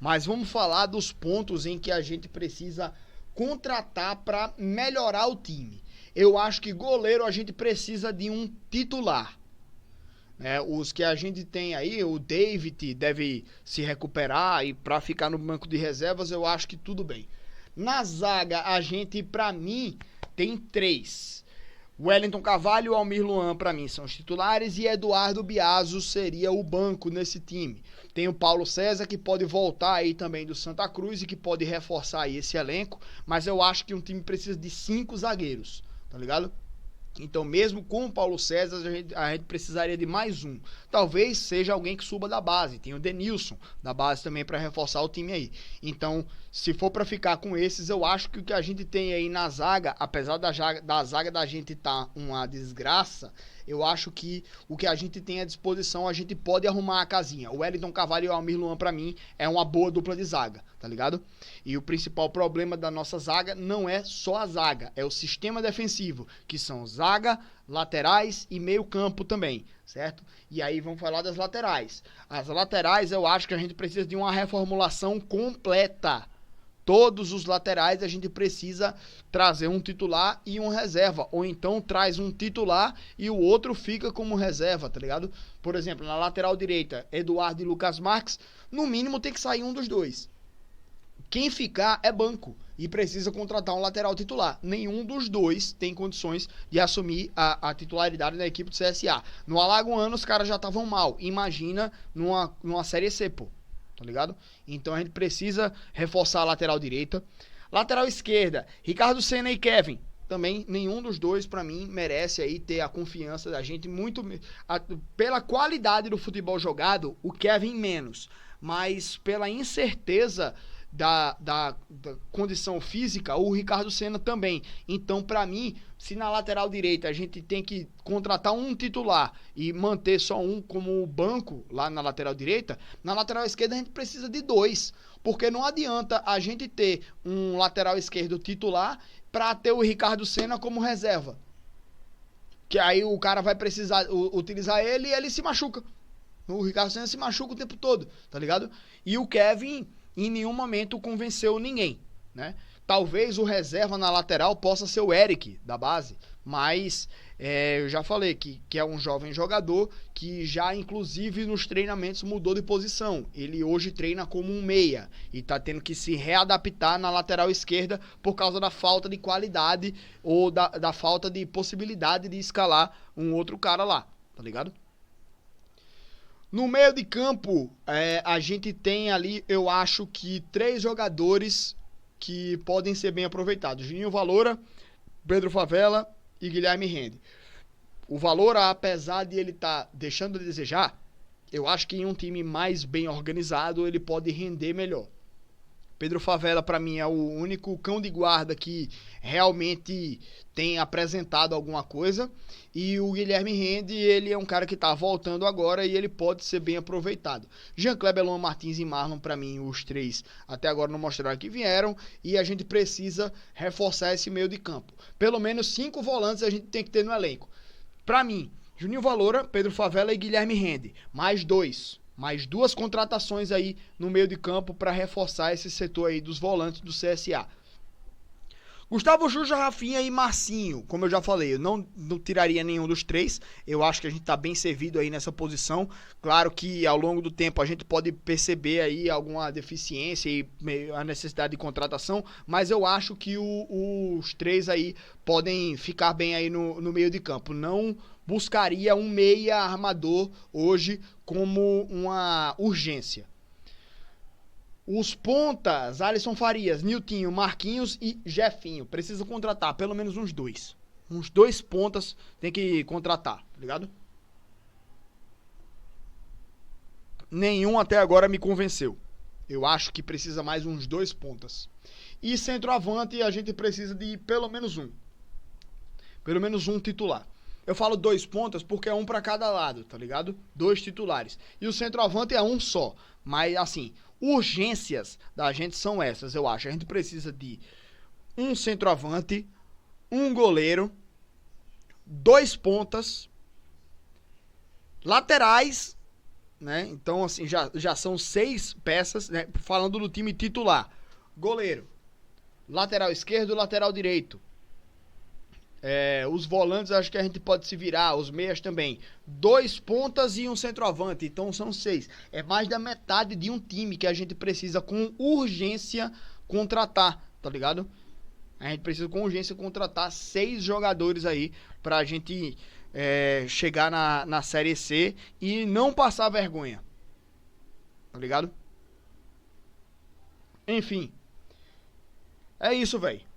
Mas vamos falar dos pontos em que a gente precisa contratar para melhorar o time. Eu acho que goleiro a gente precisa de um titular. Os que a gente tem aí, o David deve se recuperar e para ficar no banco de reservas eu acho que tudo bem. Na zaga a gente, para mim, tem 3. Wellington Carvalho e Almir Luan, para mim, são os titulares e Eduardo Biaso seria o banco nesse time. Tem o Paulo César, que pode voltar aí também do Santa Cruz e que pode reforçar aí esse elenco, mas eu acho que um time precisa de 5 zagueiros, tá ligado? Então, mesmo com o Paulo César, a gente precisaria de mais um. Talvez seja alguém que suba da base. Tem o Denilson da base também para reforçar o time aí. Então, se for para ficar com esses, eu acho que o que a gente tem aí na zaga, apesar da zaga da gente tá uma desgraça, eu acho que o que a gente tem à disposição, a gente pode arrumar a casinha. O Wellington Carvalho e o Almir Luan, para mim, é uma boa dupla de zaga, tá ligado? E o principal problema da nossa zaga não é só a zaga, é o sistema defensivo, que são zaga, laterais e meio campo também, certo? E aí vamos falar das laterais. As laterais eu acho que a gente precisa de uma reformulação completa. Todos os laterais a gente precisa trazer um titular e um reserva. Ou então traz um titular e o outro fica como reserva, tá ligado? Por exemplo, na lateral direita, Eduardo e Lucas Marques, no mínimo tem que sair um dos dois. Quem ficar é banco e precisa contratar um lateral titular. Nenhum dos dois tem condições de assumir a titularidade da equipe do CSA. No Alagoano os caras já estavam mal. Imagina numa Série C, pô. Tá ligado? Então a gente precisa reforçar a lateral direita. Lateral esquerda, Ricardo Senna e Kevin. Também nenhum dos dois, pra mim, merece aí ter a confiança da gente. Pela qualidade do futebol jogado, o Kevin menos. Mas pela incerteza da condição física, o Ricardo Senna também. Então, pra mim, se na lateral direita a gente tem que contratar um titular e manter só um como banco lá na lateral direita, na lateral esquerda a gente precisa de 2, porque não adianta a gente ter um lateral esquerdo titular pra ter o Ricardo Senna como reserva, que aí o cara vai precisar utilizar ele e ele se machuca. O Ricardo Senna se machuca o tempo todo, tá ligado? E o Kevin em nenhum momento convenceu ninguém, né? Talvez o reserva na lateral possa ser o Eric, da base, mas eu já falei que é um jovem jogador que já, inclusive, nos treinamentos mudou de posição. Ele hoje treina como um meia e tá tendo que se readaptar na lateral esquerda por causa da falta de qualidade ou da falta de possibilidade de escalar um outro cara lá, tá ligado? No meio de campo, a gente tem ali, eu acho que 3 jogadores que podem ser bem aproveitados. Juninho Valora, Pedro Favela e Guilherme Rende. O Valora, apesar de ele estar deixando de desejar, eu acho que em um time mais bem organizado ele pode render melhor. Pedro Favela, para mim, é o único cão de guarda que realmente tem apresentado alguma coisa. E o Guilherme Rende, ele é um cara que tá voltando agora e ele pode ser bem aproveitado. Jean Kleber, Luan Martins e Marlon, para mim, os 3 até agora não mostraram que vieram. E a gente precisa reforçar esse meio de campo. Pelo menos 5 volantes a gente tem que ter no elenco. Para mim, Juninho Valora, Pedro Favela e Guilherme Rende. Mais 2 contratações aí no meio de campo para reforçar esse setor aí dos volantes do CSA. Gustavo Juja, Rafinha e Marcinho, como eu já falei, eu não tiraria nenhum dos 3. Eu acho que a gente tá bem servido aí nessa posição. Claro que ao longo do tempo a gente pode perceber aí alguma deficiência e a necessidade de contratação, mas eu acho que os 3 aí podem ficar bem aí no meio de campo. Não buscaria um meia armador hoje como uma urgência. Os pontas, Alisson Farias, Niltinho, Marquinhos e Jefinho. Precisa contratar pelo menos uns 2. Uns 2 pontas tem que contratar, tá ligado? Nenhum até agora me convenceu. Eu acho que precisa mais uns 2 pontas. E centroavante a gente precisa de pelo menos um. Pelo menos um titular. Eu falo 2 pontas porque é um para cada lado, tá ligado? 2 titulares. E o centroavante é um só. Mas assim, urgências da gente são essas, eu acho. A gente precisa de um centroavante, um goleiro, 2 pontas, laterais, né? Então, assim, já são 6 peças, né? Falando do time titular. Goleiro, lateral esquerdo, lateral direito. Os volantes acho que a gente pode se virar, os meias também. 2 pontas e um centroavante, então são 6. É mais da metade de um time que a gente precisa com urgência contratar, tá ligado? A gente precisa com urgência contratar 6 jogadores aí pra gente chegar na Série C e não passar vergonha, tá ligado? Enfim, é isso, velho.